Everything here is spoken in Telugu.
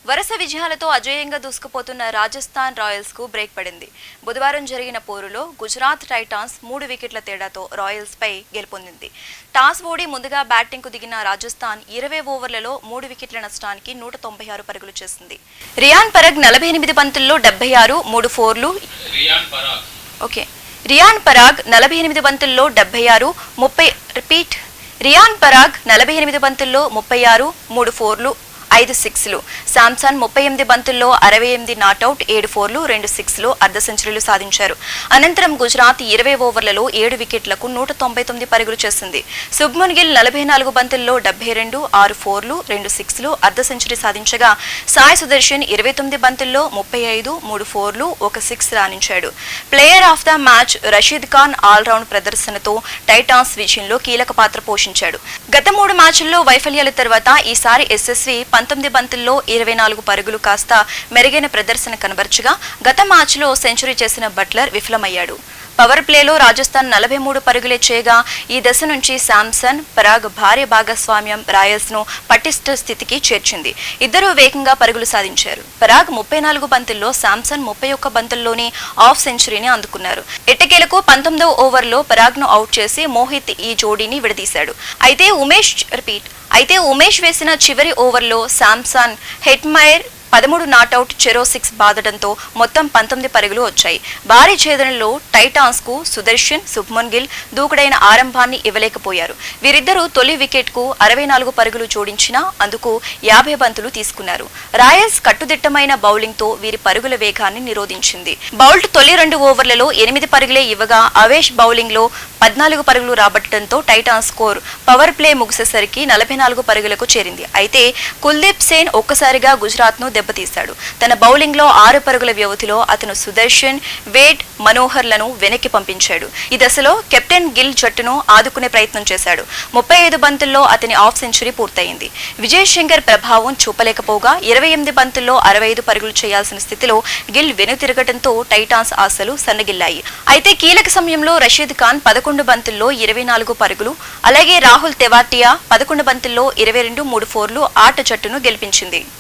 వరుస విజయాలతో అజేయంగా దూసుకుపోతున్న రాజస్థాన్ రాయల్స్ కు బ్రేక్ పడింది. బుధవారం జరిగిన పోరులో గుజరాత్ టైటాన్స్ 3 వికెట్ల తేడాతో రాయల్స్ పై గెలుపొందింది. టాస్ ఓడి ముందుగా బ్యాటింగ్ కు దిగిన రాజస్థాన్ 20 ఓవర్లలో 3 వికెట్ల నష్టానికి 196 పరుగులు చేసింది. రియాన్ పరాగ్ 48 బంతుల్లో 76, 3 ఫోర్లు. రియాన్ పరాగ్ 48 బంతుల్లో 76, 3 ఫోర్లు, 5 సిక్స్లు. శాంసన్ 38 బంతుల్లో 68 నాటౌట్, 7 ఫోర్లు, 2 సిక్స్లు, అర్ధ సెంచరీలు సాధించారు. అనంతరం గుజరాత్ 20 ఓవర్లలో 7 వికెట్లకు 199 పరుగులు చేసింది. శుభ్మన్ గిల్ 44 బంతుల్లో 72, 6 ఫోర్లు, 2 సిక్స్లు, అర్ధ సెంచరీ సాధించగా సాయి సుదర్శన్ 29 బంతుల్లో 35, 3 ఫోర్లు, 1 సిక్స్ రాణించాడు. Player of the match Rashid Khan all round ప్రదర్శనతో టైటాన్స్ విజయంలో కీలక పాత్ర పోషించాడు. గత 3 మ్యాచ్ల్లో వైఫల్యాల తర్వాత ఈసారి ఎస్ఎస్వి 19 బంతుల్లో 24 పరుగులు కాస్త మెరుగైన ప్రదర్శన కనబర్చగా గత మ్యాచ్లో సెంచరీ చేసిన బట్లర్ విఫలమయ్యాడు. పవర్ ప్లేలో రాజస్థాన్ 43 పరుగులే చేయగా ఈ దశ నుంచి శాంసన్, పరాగ్ భారీ భాగస్వామ్యం రాయల్స్ ను పటిష్ట స్థితికి చేర్చింది. ఇద్దరూ వేగంగా పరుగులు సాధించారు. పరాగ్ 34 బంతుల్లో, శాంసన్ 31 బంతుల్లోనే హాఫ్ సెంచరీని అందుకున్నారు. ఎట్టకేలకు 19వ ఓవర్లో పరాగ్ ను అవుట్ చేసి మోహిత్ ఈ జోడీని విడదీశాడు. అయితే ఉమేష్ వేసిన చివరి ఓవర్లో శాంసన్, హెట్మైర్ 13 నాటౌట్, చెరో 6 బాదడంతో మొత్తం 19 పరుగులు వచ్చాయి. భారీ ఛేదనలో టైటాన్స్ కు సుదర్శన్, శుభ్మన్ గిల్ దూకుడైన ఆరంభాన్ని ఇవ్వలేకపోయారు. వీరిద్దరూ తొలి వికెట్ కు 64 పరుగులు జోడించినా అందుకు 50 బంతులు తీసుకున్నారు. రాయల్స్ కట్టుదిట్టమైన బౌలింగ్ తో వీరి పరుగుల వేగాన్ని నిరోధించింది. బౌల్ట్ తొలి 2 ఓవర్లలో 8 పరుగులే ఇవ్వగా అవేష్ బౌలింగ్ లో 14 పరుగులు రాబట్టడంతో టైటాన్స్ స్కోర్ పవర్ ప్లే ముగిసేసరికి 44 పరుగులకు చేరింది. అయితే కుల్దీప్ సేన్ ఒక్కసారిగా గుజరాత్ ను దెబ్బతీశాడు. తన బౌలింగ్ లో 6 పరుగుల వ్యవధిలో అతను సుదర్శన్, వేడ్, మనోహర్లను వెనక్కి పంపించాడు. ఈ దశలో కెప్టెన్ గిల్ జట్టును ఆదుకునే ప్రయత్నం చేశాడు. 35 బంతుల్లో అతని హాఫ్ సెంచరీ పూర్తయింది. విజయ్ శంకర్ ప్రభావం చూపలేకపోగా 28 బంతుల్లో 65 పరుగులు చేయాల్సిన స్థితిలో గిల్ వెనుతిరగడంతో టైటాన్స్ ఆశలు సన్నగిల్లాయి. అయితే కీలక సమయంలో రషీద్ ఖాన్ 11 బంతుల్లో 24 పరుగులు, అలాగే రాహుల్ తెవాటియా 11 బంతుల్లో 22, 3 ఫోర్లు ఆట జట్టును గెలిపించింది.